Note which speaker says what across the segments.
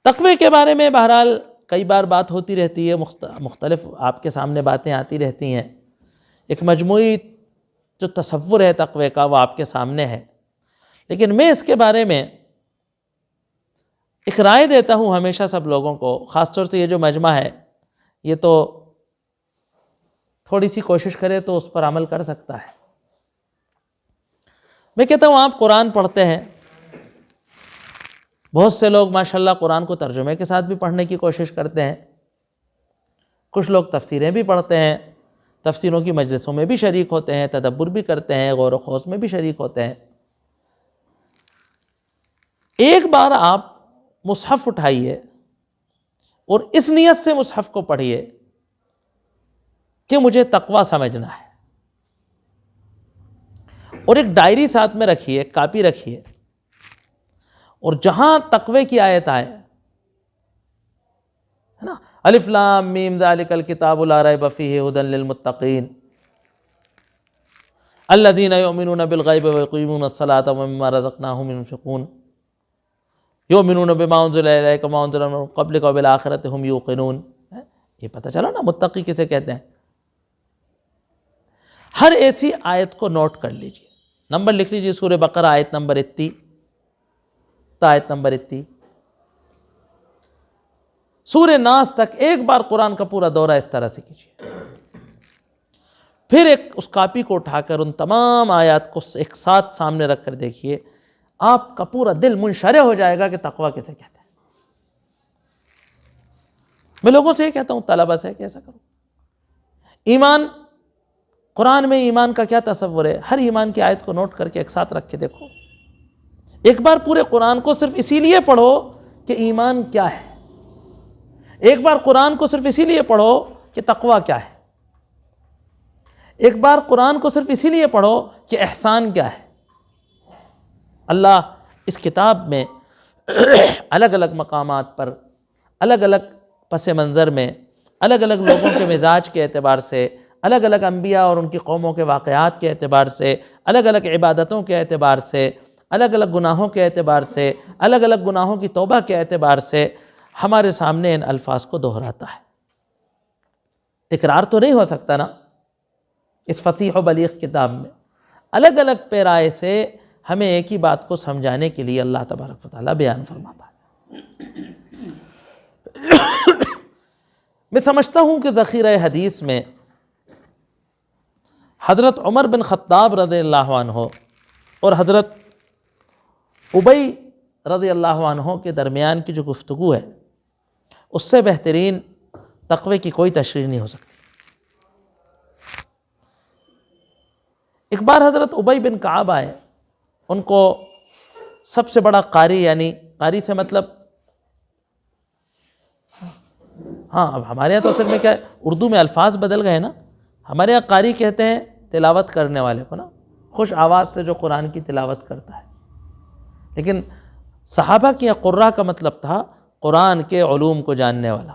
Speaker 1: تقوی کے بارے میں بہرحال کئی بار بات ہوتی رہتی ہے، مختلف آپ کے سامنے باتیں آتی رہتی ہیں، ایک مجموعی جو تصور ہے تقوی کا وہ آپ کے سامنے ہے، لیکن میں اس کے بارے میں ایک رائے دیتا ہوں ہمیشہ سب لوگوں کو، خاص طور سے یہ جو مجمع ہے یہ تو تھوڑی سی کوشش کرے تو اس پر عمل کر سکتا ہے۔ میں کہتا ہوں آپ قرآن پڑھتے ہیں، بہت سے لوگ ماشاءاللہ قرآن کو ترجمے کے ساتھ بھی پڑھنے کی کوشش کرتے ہیں، کچھ لوگ تفسیریں بھی پڑھتے ہیں، تفسیروں کی مجلسوں میں بھی شریک ہوتے ہیں، تدبر بھی کرتے ہیں، غور و خوض میں بھی شریک ہوتے ہیں۔ ایک بار آپ مصحف اٹھائیے اور اس نیت سے مصحف کو پڑھیے کہ مجھے تقوی سمجھنا ہے، اور ایک ڈائری ساتھ میں رکھیے، ایک کاپی رکھیے، اور جہاں تقوی کی آیت آئے ہے نا، الف لام میم ذالک الکتاب لا ریب فیہ ھدی للمتقین الذین یؤمنون بالغیب ویقیمون الصلاۃ ومما رزقناہم ينفقون یؤمنون بما انزل الیک وما انزل من قبلک وبالآخرۃ ھم یوقنون۔ یہ پتہ چلا نا متقی کسے کہتے ہیں۔ ہر ایسی آیت کو نوٹ کر لیجئے، نمبر لکھ لیجئے، سورہ بقرہ آیت نمبر 31 تا آیت نمبر 31، سورہ ناس تک ایک بار قرآن کا پورا دورہ اس طرح سے کیجئے، پھر اس کاپی کو اٹھا کر ان تمام آیات کو ایک ساتھ سامنے رکھ کر دیکھیے، آپ کا پورا دل منشرح ہو جائے گا کہ تقوی کسے کہتے ہیں۔ میں لوگوں سے یہ کہتا ہوں، طلبہ سے کیسا کروں، ایمان، قرآن میں ایمان کا کیا تصور ہے، ہر ایمان کی آیت کو نوٹ کر کے ایک ساتھ رکھ کے دیکھو، ایک بار پورے قرآن کو صرف اسی لیے پڑھو کہ ایمان کیا ہے، ایک بار قرآن کو صرف اسی لیے پڑھو کہ تقوی کیا ہے، ایک بار قرآن کو صرف اسی لیے پڑھو کہ احسان کیا ہے۔ اللہ اس کتاب میں الگ الگ مقامات پر، الگ الگ پس منظر میں، الگ الگ لوگوں کے مزاج کے اعتبار سے، الگ الگ انبیاء اور ان کی قوموں کے واقعات کے اعتبار سے، الگ الگ عبادتوں کے اعتبار سے، الگ الگ گناہوں کے اعتبار سے، الگ الگ گناہوں کی توبہ کے اعتبار سے ہمارے سامنے ان الفاظ کو دہراتا ہے۔ تکرار تو نہیں ہو سکتا نا اس فصیح و بلیغ کتاب میں، الگ الگ پیرائے سے ہمیں ایک ہی بات کو سمجھانے کے لیے اللہ تبارک و تعالیٰ بیان فرماتا ہے۔ میں سمجھتا ہوں کہ ذخیرہ حدیث میں حضرت عمر بن خطاب رضی اللہ عنہ اور حضرت ابی رضی اللہ عنہ کے درمیان کی جو گفتگو ہے اس سے بہترین تقوی کی کوئی تشریح نہیں ہو سکتی۔ ایک بار حضرت ابی بن کعب آئے، ان کو سب سے بڑا قاری، یعنی قاری سے مطلب، ہاں اب ہمارے یہاں تو اصل میں کیا ہے، اردو میں الفاظ بدل گئے نا، ہمارے یہاں قاری کہتے ہیں تلاوت کرنے والے کو نا، خوش آواز سے جو قرآن کی تلاوت کرتا ہے، لیکن صحابہ کی قراء کا مطلب تھا قرآن کے علوم کو جاننے والا،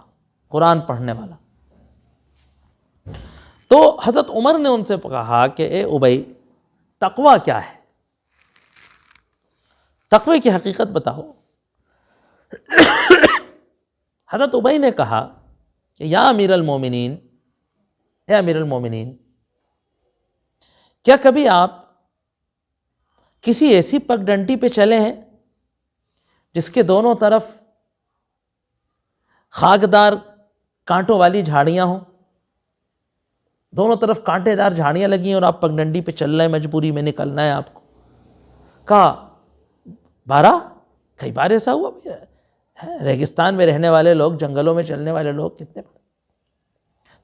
Speaker 1: قرآن پڑھنے والا۔ تو حضرت عمر نے ان سے کہا کہ اے ابی، تقوی کیا ہے، تقوی کی حقیقت بتاؤ۔ حضرت ابی نے کہا کہ یا امیر المومنین، اے امیر المومنین، کیا کبھی آپ کسی ایسی پگڈنڈی پہ چلے ہیں جس کے دونوں طرف خاکدار کانٹوں والی جھاڑیاں ہوں، دونوں طرف کانٹے دار جھاڑیاں لگی ہیں اور آپ پگڈنڈی پہ چل رہے ہیں، مجبوری میں نکلنا ہے آپ کو؟ کہا بارہ، کئی بار ایسا ہوا بھی ہے، ریگستان میں رہنے والے لوگ، جنگلوں میں چلنے والے لوگ کتنے بڑے۔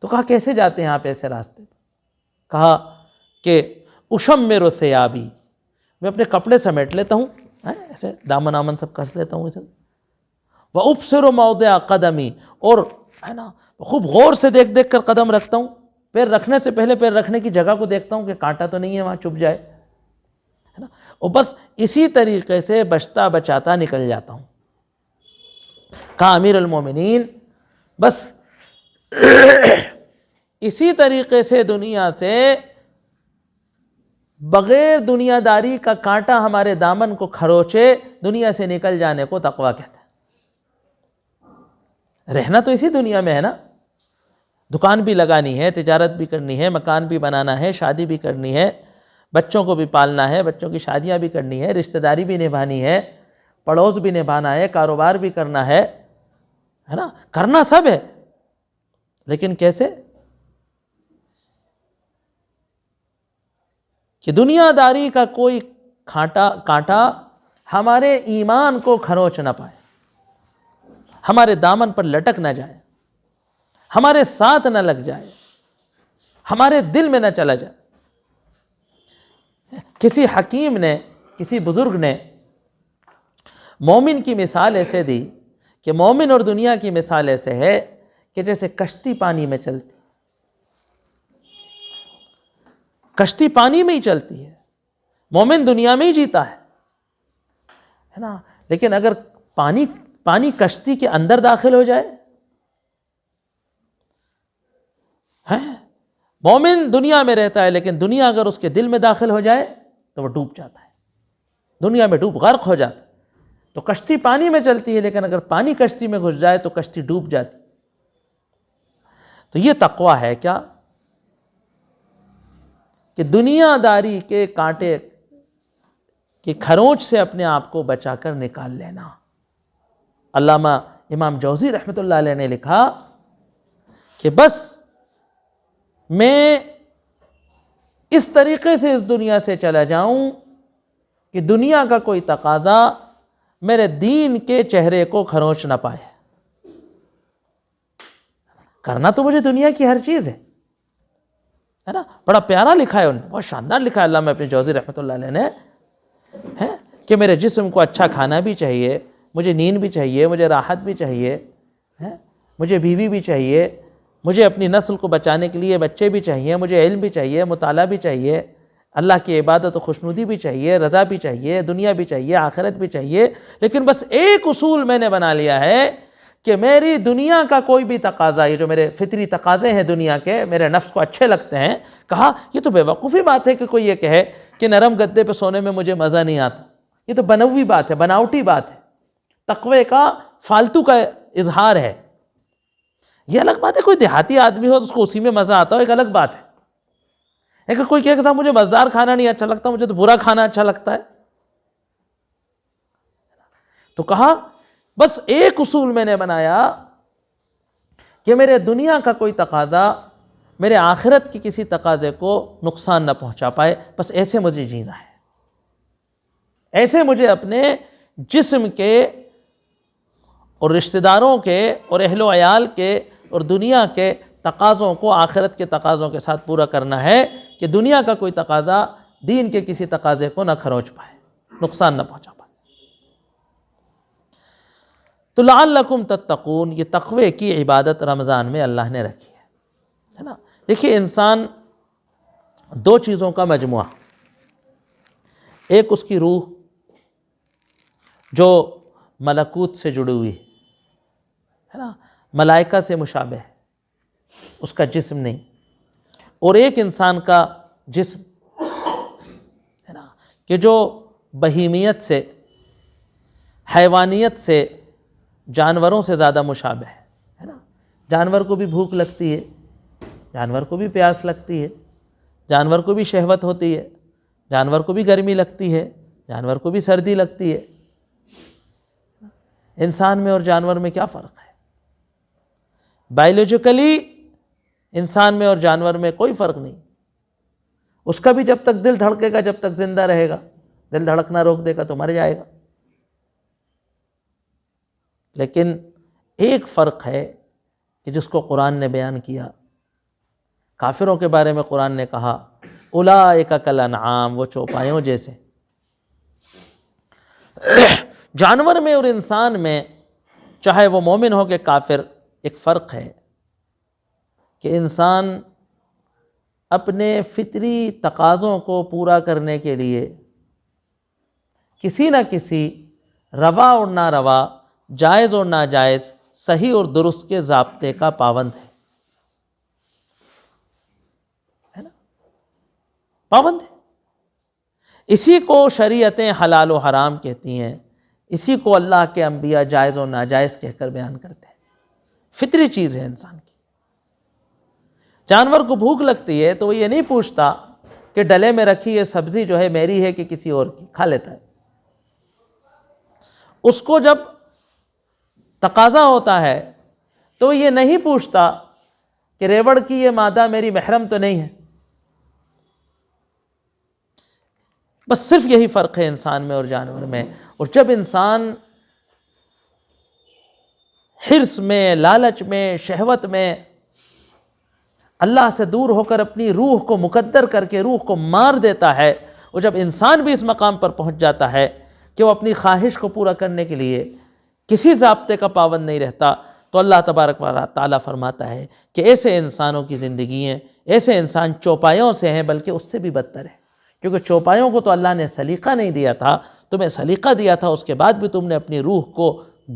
Speaker 1: تو کہا کیسے جاتے ہیں آپ ایسے راستے پہ؟ کہا کہ اشمر ثیابی، میں اپنے کپڑے سمیٹ لیتا ہوں، ایسے دامن آمن سب کس لیتا ہوں اسے، وَأُبْصِرُ مَوْضِعَ قَدَمِي، اور ہے نا خوب غور سے دیکھ دیکھ کر قدم رکھتا ہوں، پیر رکھنے سے پہلے پیر رکھنے کی جگہ کو دیکھتا ہوں کہ کانٹا تو نہیں ہے وہاں چبھ جائے، ہے نا، اور بس اسی طریقے سے بچتا بچاتا نکل جاتا ہوں۔ کہا امیر المومنین، بس اسی طریقے سے دنیا سے بغیر دنیا داری کا کانٹا ہمارے دامن کو کھروچے دنیا سے نکل جانے کو تقوی کہتے ہیں۔ رہنا تو اسی دنیا میں ہے نا، دکان بھی لگانی ہے، تجارت بھی کرنی ہے، مکان بھی بنانا ہے، شادی بھی کرنی ہے، بچوں کو بھی پالنا ہے، بچوں کی شادیاں بھی کرنی ہے، رشتہ داری بھی نبھانی ہے، پڑوس بھی نبھانا ہے، کاروبار بھی کرنا ہے نا، کرنا سب ہے، لیکن کیسے کہ دنیا داری کا کوئی کانٹا ہمارے ایمان کو کھروچ نہ پائے، ہمارے دامن پر لٹک نہ جائے، ہمارے ساتھ نہ لگ جائے، ہمارے دل میں نہ چلا جائے۔ کسی حکیم نے، کسی بزرگ نے مومن کی مثال ایسے دی کہ مومن اور دنیا کی مثال ایسے ہے کہ جیسے کشتی پانی میں چلتی، کشتی پانی میں ہی چلتی ہے، مومن دنیا میں ہی جیتا ہے نا، لیکن اگر پانی کشتی کے اندر داخل ہو جائے، مومن دنیا میں رہتا ہے لیکن دنیا اگر اس کے دل میں داخل ہو جائے تو وہ ڈوب جاتا ہے، دنیا میں غرق ہو جاتا ہے۔ تو کشتی پانی میں چلتی ہے لیکن اگر پانی کشتی میں گھس جائے تو کشتی ڈوب جاتی۔ تو یہ تقویٰ ہے کیا کہ دنیا داری کے کانٹے کی کھروچ سے اپنے آپ کو بچا کر نکال لینا۔ علامہ امام جوزی رحمۃ اللہ علیہ نے لکھا کہ بس میں اس طریقے سے اس دنیا سے چلا جاؤں کہ دنیا کا کوئی تقاضا میرے دین کے چہرے کو کھروچ نہ پائے۔ کرنا تو مجھے دنیا کی ہر چیز ہے نا، بڑا پیارا لکھا ہے انہوں نے، بہت شاندار لکھا ہے علامہ ابن جوزی رحمۃ اللہ علیہ نے، کہ میرے جسم کو اچھا کھانا بھی چاہیے، مجھے نیند بھی چاہیے، مجھے راحت بھی چاہیے، مجھے بیوی بھی چاہیے، مجھے اپنی نسل کو بچانے کے لیے بچے بھی چاہیے، مجھے علم بھی چاہیے، مطالعہ بھی چاہیے، اللہ کی عبادت و خوشنودی بھی چاہیے، رضا بھی چاہیے، دنیا بھی چاہیے، آخرت بھی چاہیے، لیکن بس ایک اصول میں نے بنا لیا ہے کہ میری دنیا کا کوئی بھی تقاضا، یہ جو میرے فطری تقاضے ہیں دنیا کے، میرے نفس کو اچھے لگتے ہیں، کہا یہ تو بے وقوفی بات ہے کہ کوئی یہ کہے کہ نرم گدے پہ سونے میں مجھے مزہ نہیں آتا، یہ تو بنوی بات ہے، بناوٹی بات ہے، تقوی کا فالتو کا اظہار ہے۔ یہ الگ بات ہے کوئی دیہاتی آدمی ہو تو اس کو اسی میں مزہ آتا ہو، ایک الگ بات ہے، لیکن کوئی کہے کہ صاحب مجھے مزدار کھانا نہیں اچھا لگتا، مجھے تو برا کھانا اچھا لگتا ہے، تو کہا بس ایک اصول میں نے بنایا کہ میرے دنیا کا کوئی تقاضا میرے آخرت کی کسی تقاضے کو نقصان نہ پہنچا پائے، بس ایسے مجھے جینا ہے، ایسے مجھے اپنے جسم کے اور رشتہ داروں کے اور اہل و عیال کے اور دنیا کے تقاضوں کو آخرت کے تقاضوں کے ساتھ پورا کرنا ہے کہ دنیا کا کوئی تقاضا دین کے کسی تقاضے کو نہ کھروچ پائے، نقصان نہ پہنچا پائے۔ تو لعلکم تتقون، یہ تقوی کی عبادت رمضان میں اللہ نے رکھی ہے نا۔ دیکھیے انسان دو چیزوں کا مجموعہ، ایک اس کی روح جو ملکوت سے جڑی ہوئی ہے نا، ملائکہ سے مشابہ ہے، اس کا جسم نہیں، اور ایک انسان کا جسم ہے نا کہ جو بہیمیت سے، حیوانیت سے، جانوروں سے زیادہ مشابہ ہے نا۔ جانور کو بھی بھوک لگتی ہے، جانور کو بھی پیاس لگتی ہے، جانور کو بھی شہوت ہوتی ہے، جانور کو بھی گرمی لگتی ہے، جانور کو بھی سردی لگتی ہے۔ انسان میں اور جانور میں کیا فرق ہے؟ بائیولوجیکلی انسان میں اور جانور میں کوئی فرق نہیں، اس کا بھی جب تک دل دھڑکے گا، جب تک زندہ رہے گا، دل دھڑکنا روک دے گا تو مر جائے گا۔ لیکن ایک فرق ہے کہ جس کو قرآن نے بیان کیا، کافروں کے بارے میں قرآن نے کہا اولئک کالانعام، وہ چوپایوں جیسے۔ جانور میں اور انسان میں، چاہے وہ مومن ہو کہ کافر، ایک فرق ہے کہ انسان اپنے فطری تقاضوں کو پورا کرنے کے لیے کسی نہ کسی روا اور ناروا، جائز اور ناجائز، صحیح اور درست کے ضابطے کا پابند ہے نا، پابند ہے۔ اسی کو شریعتیں حلال و حرام کہتی ہیں، اسی کو اللہ کے انبیاء جائز و ناجائز کہہ کر بیان کرتے ہیں۔ فطری چیز ہے انسان کی۔ جانور کو بھوک لگتی ہے تو وہ یہ نہیں پوچھتا کہ ڈلے میں رکھی یہ سبزی جو ہے میری ہے کہ کسی اور کی، کھا لیتا ہے۔ اس کو جب تقاضا ہوتا ہے تو یہ نہیں پوچھتا کہ ریوڑ کی یہ مادہ میری محرم تو نہیں ہے۔ بس صرف یہی فرق ہے انسان میں اور جانور میں۔ اور جب انسان حرص میں، لالچ میں، شہوت میں اللہ سے دور ہو کر اپنی روح کو مقدر کر کے روح کو مار دیتا ہے، اور جب انسان بھی اس مقام پر پہنچ جاتا ہے کہ وہ اپنی خواہش کو پورا کرنے کے لیے کسی ضابطے کا پابند نہیں رہتا، تو اللہ تبارک و تعالیٰ فرماتا ہے کہ ایسے انسانوں کی زندگی ہیں، ایسے انسان چوپایوں سے ہیں، بلکہ اس سے بھی بدتر ہے، کیونکہ چوپایوں کو تو اللہ نے سلیقہ نہیں دیا تھا، تمہیں سلیقہ دیا تھا، اس کے بعد بھی تم نے اپنی روح کو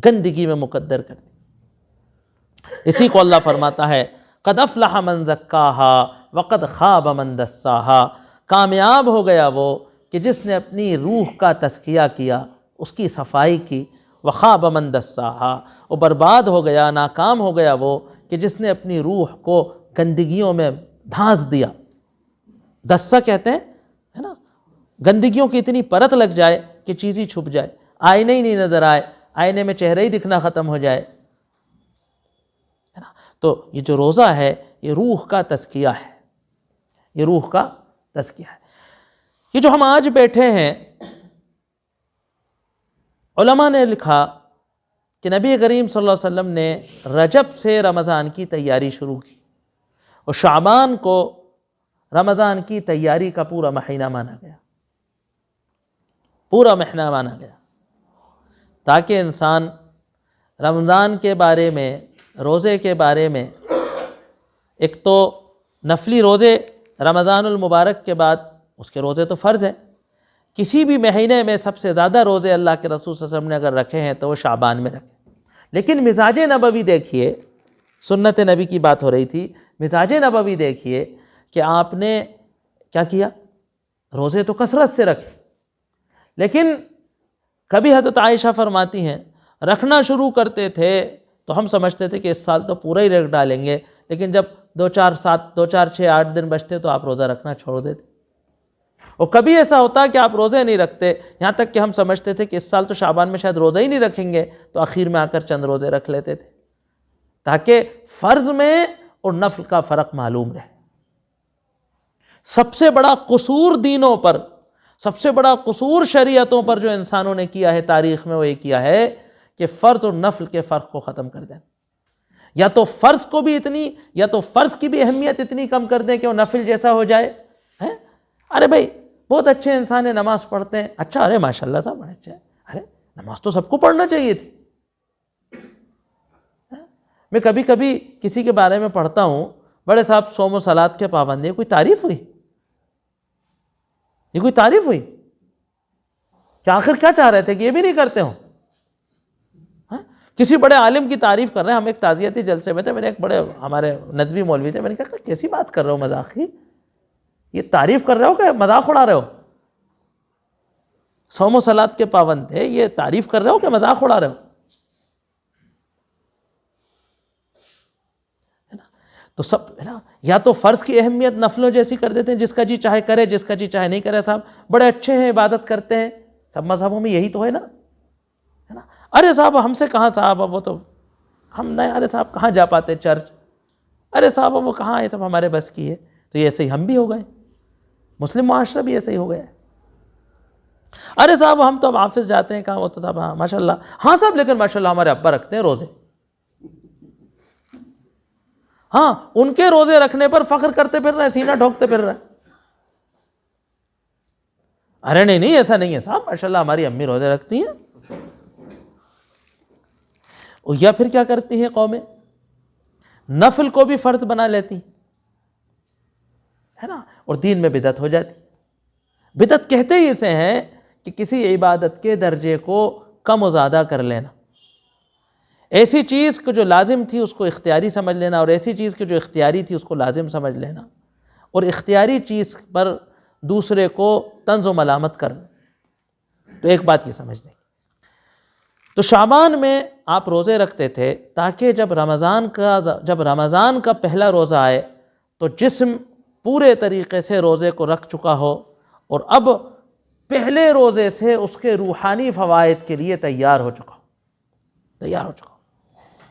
Speaker 1: گندگی میں مقدر کر دیا۔ اسی کو اللہ فرماتا ہے قد افلح من زکاہا وقد خاب من دساہا، کامیاب ہو گیا وہ کہ جس نے اپنی روح کا تزکیہ کیا، اس کی صفائی کی، وخاب من دساہا، اور برباد ہو گیا، ناکام ہو گیا وہ کہ جس نے اپنی روح کو گندگیوں میں دھانس دیا۔ دسہ کہتے ہیں ہے نا، گندگیوں کی اتنی پرت لگ جائے کہ چیز ہی چھپ جائے، آئینہ ہی نہیں نظر آئے، آئینے میں چہرہ ہی دکھنا ختم ہو جائے۔ تو یہ جو روزہ ہے یہ روح کا تزکیہ ہے، یہ روح کا تزکیہ ہے۔ یہ جو ہم آج بیٹھے ہیں، علماء نے لکھا کہ نبی کریم صلی اللہ علیہ وسلم نے رجب سے رمضان کی تیاری شروع کی، اور شعبان کو رمضان کی تیاری کا پورا مہینہ مانا گیا، پورا مہینہ مانا گیا، تاکہ انسان رمضان کے بارے میں، روزے کے بارے میں، ایک تو نفلی روزے رمضان المبارک کے بعد اس کے روزے تو فرض ہیں، کسی بھی مہینے میں سب سے زیادہ روزے اللہ کے رسول صلی اللہ علیہ وسلم نے اگر رکھے ہیں تو وہ شعبان میں رکھے۔ لیکن مزاج نبوی دیکھیے، سنت نبی کی بات ہو رہی تھی، مزاج نبوی دیکھیے کہ آپ نے کیا کیا، روزے تو کثرت سے رکھے، لیکن کبھی حضرت عائشہ فرماتی ہیں رکھنا شروع کرتے تھے تو ہم سمجھتے تھے کہ اس سال تو پورا ہی رکھ ڈالیں گے، لیکن جب 2-4-6-8 دن بچتے تو آپ روزہ رکھنا چھوڑ دیتے۔ اور کبھی ایسا ہوتا کہ آپ روزے نہیں رکھتے، یہاں تک کہ ہم سمجھتے تھے کہ اس سال تو شعبان میں شاید روزہ ہی نہیں رکھیں گے، تو آخر میں آ کر چند روزے رکھ لیتے تھے، تاکہ فرض میں اور نفل کا فرق معلوم رہے۔ سب سے بڑا قصور دینوں پر، سب سے بڑا قصور شریعتوں پر جو انسانوں نے کیا ہے تاریخ میں، وہ یہ کیا ہے کہ فرض اور نفل کے فرق کو ختم کر دیں، یا تو فرض کو بھی اتنی، یا تو فرض کی بھی اہمیت اتنی کم کر دیں کہ وہ نفل جیسا ہو جائے۔ ارے بھائی بہت اچھے انسان ہیں، نماز پڑھتے ہیں، اچھا، ارے ماشاءاللہ صاحب بڑے اچھے ہیں، ارے نماز تو سب کو پڑھنا چاہیے تھی۔ میں کبھی کبھی کسی کے بارے میں پڑھتا ہوں، بڑے صاحب صوم و صلات کے پابند ہیں، کوئی تعریف ہوئی؟ یہ کوئی تعریف ہوئی کہ آخر کیا چاہ رہے تھے کہ یہ بھی نہیں کرتے ہوں؟ کسی بڑے عالم کی تعریف کر رہے ہیں، ہم ایک تعزیتی جلسے میں تھے، میں نے ایک بڑے ہمارے ندوی مولوی تھے، میں نے کہا کیسی بات کر رہے ہو مذاقی، یہ تعریف کر رہے ہو کہ مذاق اڑا رہے ہو؟ صوم و صلات کے پابند تھے، یہ تعریف کر رہے ہو کہ مذاق اڑا رہے ہو؟ تو سب ہے نا، یا تو فرض کی اہمیت نفلوں جیسی کر دیتے ہیں، جس کا جی چاہے کرے، جس کا جی چاہے نہیں کرے، صاحب بڑے اچھے ہیں، عبادت کرتے ہیں، سب مذہبوں میں یہی تو ہے نا، ارے صاحب ہم سے کہاں صاحب، وہ تو ہم نہیں، ارے صاحب کہاں جا پاتے چرچ، ارے صاحب وہ کہاں ہے، تب ہمارے بس کی ہے۔ تو یہ ایسے ہی ہم بھی ہو گئے، مسلم معاشرہ بھی ایسے ہی ہو گیا ہے۔ ارے صاحب ہم تو اب آفس جاتے ہیں، کہاں، وہ تو صاحب ہاں ماشاءاللہ، ہاں صاحب لیکن ماشاءاللہ ہمارے ابا رکھتے ہیں روزے، ہاں ان کے روزے رکھنے پر فخر کرتے پھر رہے، سینہ ڈھونکتے پھر رہے۔ ارے نہیں ایسا نہیں ہے صاحب، ماشاءاللہ ہماری امی روزے رکھتی ہیں۔ یا پھر کیا کرتی ہیں قومیں، نفل کو بھی فرض بنا لیتی ہے نا، اور دین میں بدعت ہو جاتی۔ بدعت کہتے ہی اسے ہیں کہ کسی عبادت کے درجے کو کم و زیادہ کر لینا، ایسی چیز کو جو لازم تھی اس کو اختیاری سمجھ لینا، اور ایسی چیز کی جو اختیاری تھی اس کو لازم سمجھ لینا، اور اختیاری چیز پر دوسرے کو طنز و ملامت کرنا۔ تو ایک بات یہ سمجھنے، تو شعبان میں آپ روزے رکھتے تھے تاکہ جب رمضان کا پہلا روزہ آئے تو جسم پورے طریقے سے روزے کو رکھ چکا ہو اور اب پہلے روزے سے اس کے روحانی فوائد کے لیے تیار ہو چکا ہو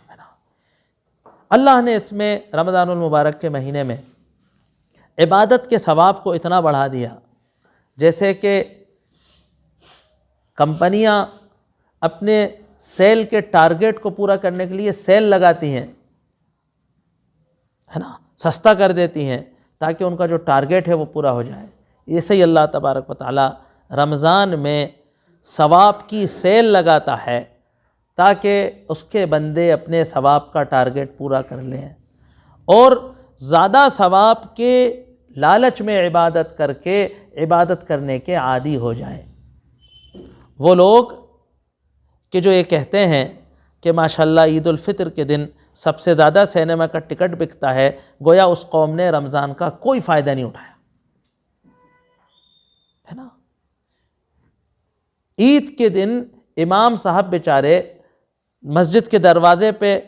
Speaker 1: ہے نا۔ اللہ نے اس میں رمضان المبارک کے مہینے میں عبادت کے ثواب کو اتنا بڑھا دیا، جیسے کہ کمپنیاں اپنے سیل کے ٹارگیٹ کو پورا کرنے کے لیے سیل لگاتی ہیں، ہے نا، سستا کر دیتی ہیں تاکہ ان کا جو ٹارگیٹ ہے وہ پورا ہو جائے۔ ایسے ہی اللہ تبارک و تعالی رمضان میں ثواب کی سیل لگاتا ہے تاکہ اس کے بندے اپنے ثواب کا ٹارگیٹ پورا کر لیں اور زیادہ ثواب کے لالچ میں عبادت کر کے عبادت کرنے کے عادی ہو جائیں۔ وہ لوگ کہ جو یہ کہتے ہیں کہ ماشاءاللہ عید الفطر کے دن سب سے زیادہ سینما کا ٹکٹ بکتا ہے، گویا اس قوم نے رمضان کا کوئی فائدہ نہیں اٹھایا، ہے نا۔ عید کے دن امام صاحب بیچارے مسجد کے دروازے پہ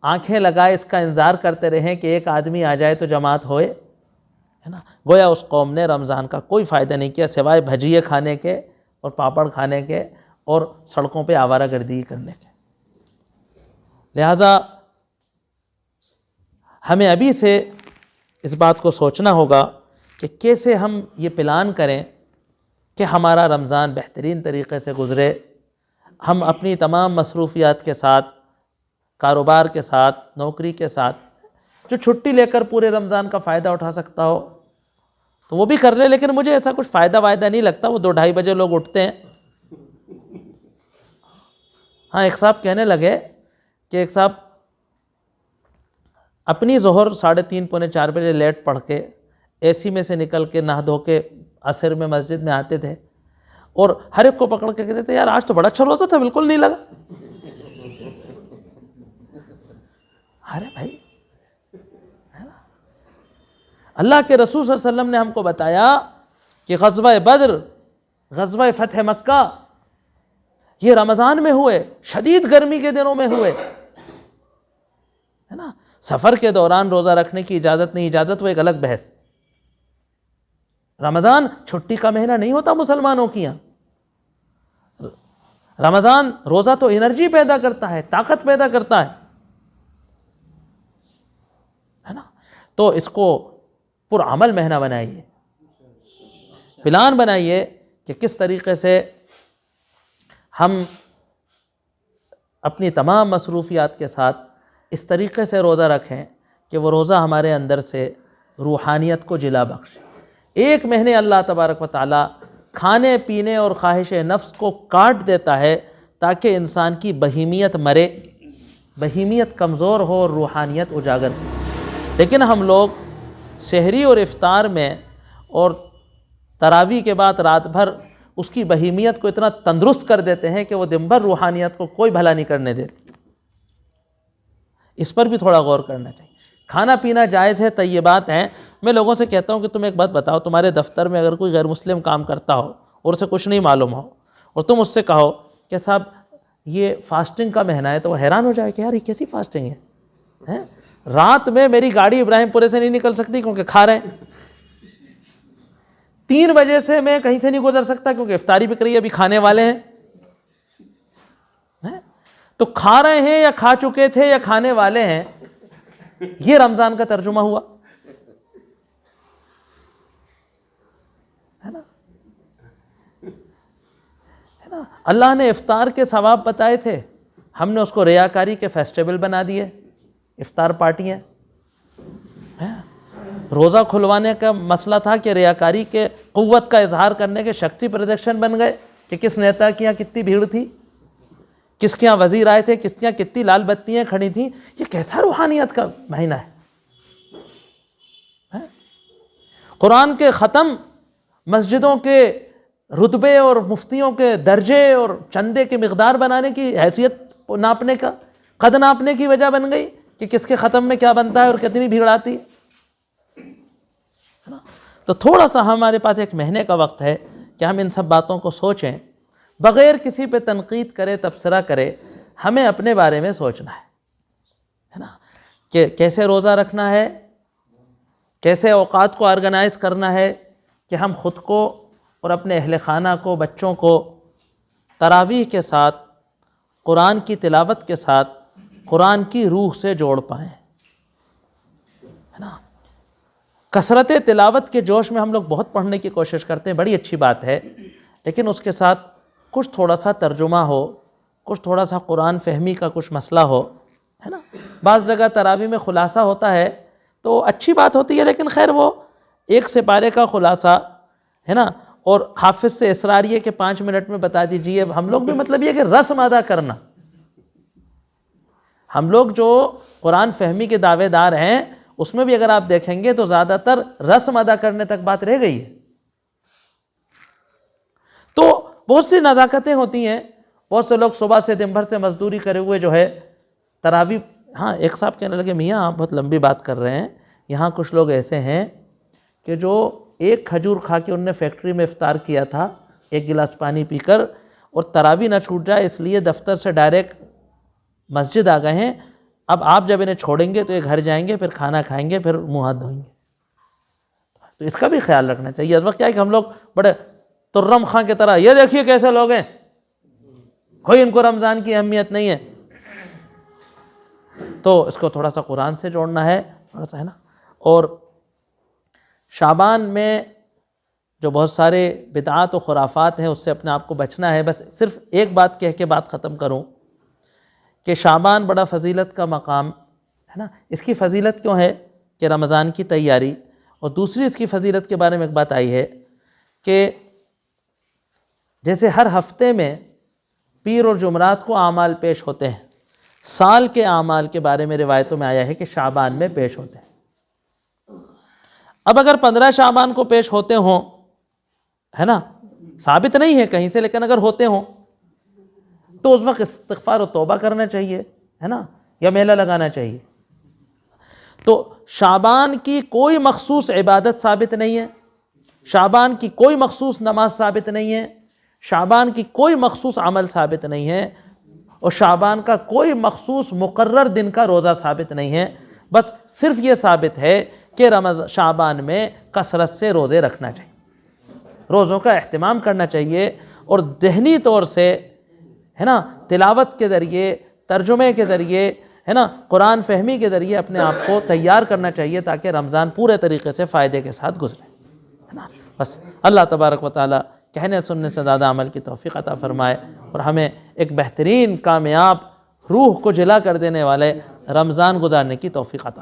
Speaker 1: آنکھیں لگائے اس کا انتظار کرتے رہیں کہ ایک آدمی آ جائے تو جماعت ہوئے، ہے نا۔ گویا اس قوم نے رمضان کا کوئی فائدہ نہیں کیا سوائے بھجیے کھانے کے اور پاپڑ کھانے کے اور سڑکوں پہ آوارہ گردی کرنے کے۔ لہٰذا ہمیں ابھی سے اس بات کو سوچنا ہوگا کہ کیسے ہم یہ پلان کریں کہ ہمارا رمضان بہترین طریقے سے گزرے، ہم اپنی تمام مصروفیات کے ساتھ، کاروبار کے ساتھ، نوکری کے ساتھ، جو چھٹی لے کر پورے رمضان کا فائدہ اٹھا سکتا ہو تو وہ بھی کر لے، لیکن مجھے ایسا کچھ فائدہ نہیں لگتا۔ وہ 2-2:30 بجے لوگ اٹھتے ہیں۔ ہاں، ایک صاحب کہنے لگے کہ ایک صاحب اپنی ظہر 3:30 پونے 4 بجے لیٹ پڑھ کے اے سی میں سے نکل کے نہا دھو کے عصر میں مسجد میں آتے تھے اور ہر ایک کو پکڑ کے کہتے تھے یار آج تو بڑا اچھا روزہ تھا، بالکل نہیں لگا۔ ارے بھائی، اللہ کے رسول صلی اللہ علیہ وسلم نے ہم کو بتایا کہ غزوہ بدر، غزوہ فتح مکہ یہ رمضان میں ہوئے، شدید گرمی کے دنوں میں ہوئے، ہے نا۔ سفر کے دوران روزہ رکھنے کی اجازت نہیں، اجازت وہ ایک الگ بحث۔ رمضان چھٹی کا مہینہ نہیں ہوتا مسلمانوں کی یہاں۔ رمضان روزہ تو انرجی پیدا کرتا ہے، طاقت پیدا کرتا ہے نا۔ تو اس کو پرعمل مہینہ بنائیے، پلان بنائیے کہ کس طریقے سے ہم اپنی تمام مصروفیات کے ساتھ اس طریقے سے روزہ رکھیں کہ وہ روزہ ہمارے اندر سے روحانیت کو جلا بخشے۔ 1 مہینے اللہ تبارک و تعالی کھانے پینے اور خواہش نفس کو کاٹ دیتا ہے تاکہ انسان کی بہیمیت مرے، بہیمیت کمزور ہو اور روحانیت اجاگر ہو۔ لیکن ہم لوگ سحری اور افطار میں اور تراویح کے بعد رات بھر اس کی بہیمیت کو اتنا تندرست کر دیتے ہیں کہ وہ دن بھر روحانیت کو کوئی بھلا نہیں کرنے دیتے۔ اس پر بھی تھوڑا غور کرنا چاہیے۔ کھانا پینا جائز ہے، طیبات ہیں۔ میں لوگوں سے کہتا ہوں کہ تم ایک بات بتاؤ، تمہارے دفتر میں اگر کوئی غیر مسلم کام کرتا ہو اور اسے کچھ نہیں معلوم ہو اور تم اس سے کہو کہ صاحب یہ فاسٹنگ کا مہینہ ہے، تو وہ حیران ہو جائے کہ یار یہ کیسی فاسٹنگ ہے؟ رات میں میری گاڑی ابراہیم پورے سے نہیں نکل سکتی کیونکہ کھا رہے ہیں، 3 بجے سے میں کہیں سے نہیں گزر سکتا کیونکہ افطاری بک رہی ہے، ابھی کھانے والے ہیں۔ تو کھا رہے ہیں یا کھا چکے تھے یا کھانے والے ہیں، یہ رمضان کا ترجمہ ہوا، ہے نا۔ اللہ نے افطار کے ثواب بتائے تھے، ہم نے اس کو ریاکاری کے فیسٹیول بنا دیے، افطار پارٹیاں۔ روزہ کھلوانے کا مسئلہ تھا کہ ریاکاری کے قوت کا اظہار کرنے کے شکتی پردرشن بن گئے کہ کس نیتا کی یہاں کتنی بھیڑ تھی، کس کے یہاں وزیر آئے تھے، کس کے یہاں کتنی لال بتیاں کھڑی تھیں۔ یہ کیسا روحانیت کا مہینہ ہے؟ قرآن کے ختم، مسجدوں کے رتبے اور مفتیوں کے درجے اور چندے کی مقدار بنانے کی، حیثیت ناپنے کا، قد ناپنے کی وجہ بن گئی کہ کس کے ختم میں کیا بنتا ہے اور کتنی بھیڑ آتی ہے۔ تو تھوڑا سا ہمارے پاس 1 مہینے کا وقت ہے کہ ہم ان سب باتوں کو سوچیں، بغیر کسی پہ تنقید کرے، تبصرہ کرے، ہمیں اپنے بارے میں سوچنا ہے نا، کہ کیسے روزہ رکھنا ہے، کیسے اوقات کو آرگنائز کرنا ہے کہ ہم خود کو اور اپنے اہل خانہ کو، بچوں کو تراویح کے ساتھ، قرآن کی تلاوت کے ساتھ، قرآن کی روح سے جوڑ پائیں، ہے نا۔ کثرت تلاوت کے جوش میں ہم لوگ بہت پڑھنے کی کوشش کرتے ہیں، بڑی اچھی بات ہے، لیکن اس کے ساتھ کچھ تھوڑا سا ترجمہ ہو، کچھ تھوڑا سا قرآن فہمی کا کچھ مسئلہ ہو، ہے نا۔ بعض جگہ تراویح میں خلاصہ ہوتا ہے تو اچھی بات ہوتی ہے، لیکن خیر وہ ایک سپارے کا خلاصہ ہے نا، اور حافظ سے اسراریہ کے 5 منٹ میں بتا دیجئے، ہم لوگ بھی مطلب یہ کہ رسم ادا کرنا، ہم لوگ جو قرآن فہمی کے دعوے دار ہیں اس میں بھی اگر آپ دیکھیں گے تو زیادہ تر رسم ادا کرنے تک بات رہ گئی ہے۔ تو بہت سی نزاکتیں ہوتی ہیں، بہت سے لوگ صبح سے دن بھر سے مزدوری کرے ہوئے جو ہے تراویح، ہاں ایک صاحب کہنے لگے میاں آپ بہت لمبی بات کر رہے ہیں، یہاں کچھ لوگ ایسے ہیں کہ جو ایک کھجور کھا کے انہوں نے فیکٹری میں افطار کیا تھا، ایک گلاس پانی پی کر، اور تراویح نہ چھوٹ جائے اس لیے دفتر سے ڈائریکٹ مسجد آ گئے ہیں، اب آپ جب انہیں چھوڑیں گے تو یہ گھر جائیں گے، پھر کھانا کھائیں گے، پھر منہ ہاتھ دھوئیں گے۔ تو اس کا بھی خیال رکھنا چاہیے۔ اس وقت کیا ہے کہ ہم لوگ بڑے ترم خاں کی طرح، یہ دیکھیے کیسے لوگ ہیں، کوئی ان کو رمضان کی اہمیت نہیں ہے، تو اس کو تھوڑا سا قرآن سے جوڑنا ہے، تھوڑا سا ہے نا۔ اور شعبان میں جو بہت سارے بدعات و خرافات ہیں اس سے اپنے آپ کو بچنا ہے۔ بس صرف ایک بات کہہ کے بات ختم کروں کہ شعبان بڑا فضیلت کا مقام ہے نا۔ اس کی فضیلت کیوں ہے کہ رمضان کی تیاری، اور دوسری اس کی فضیلت کے بارے میں ایک بات آئی ہے کہ جیسے ہر ہفتے میں پیر اور جمعرات کو اعمال پیش ہوتے ہیں، سال کے اعمال کے بارے میں روایتوں میں آیا ہے کہ شعبان میں پیش ہوتے ہیں۔ اب اگر 15 شعبان کو پیش ہوتے ہوں، ہے نا، ثابت نہیں ہے کہیں سے، لیکن اگر ہوتے ہوں تو اس وقت استغفار و توبہ کرنا چاہیے، ہے نا، یا میلہ لگانا چاہیے۔ تو شعبان کی کوئی مخصوص عبادت ثابت نہیں ہے، شعبان کی کوئی مخصوص نماز ثابت نہیں ہے، شعبان کی کوئی مخصوص عمل ثابت نہیں ہے، اور شعبان کا کوئی مخصوص مقرر دن کا روزہ ثابت نہیں ہے۔ بس صرف یہ ثابت ہے کہ شعبان میں کثرت سے روزے رکھنا چاہیے، روزوں کا اہتمام کرنا چاہیے، اور ذہنی طور سے ہے نا تلاوت کے ذریعے، ترجمے کے ذریعے، ہے نا قرآن فہمی کے ذریعے اپنے آپ کو تیار کرنا چاہیے تاکہ رمضان پورے طریقے سے فائدے کے ساتھ گزرے، ہے نا۔ بس اللہ تبارک و تعالی کہنے سننے سے زیادہ عمل کی توفیق عطا فرمائے، اور ہمیں ایک بہترین، کامیاب، روح کو جلا کر دینے والے رمضان گزارنے کی توفیق عطا۔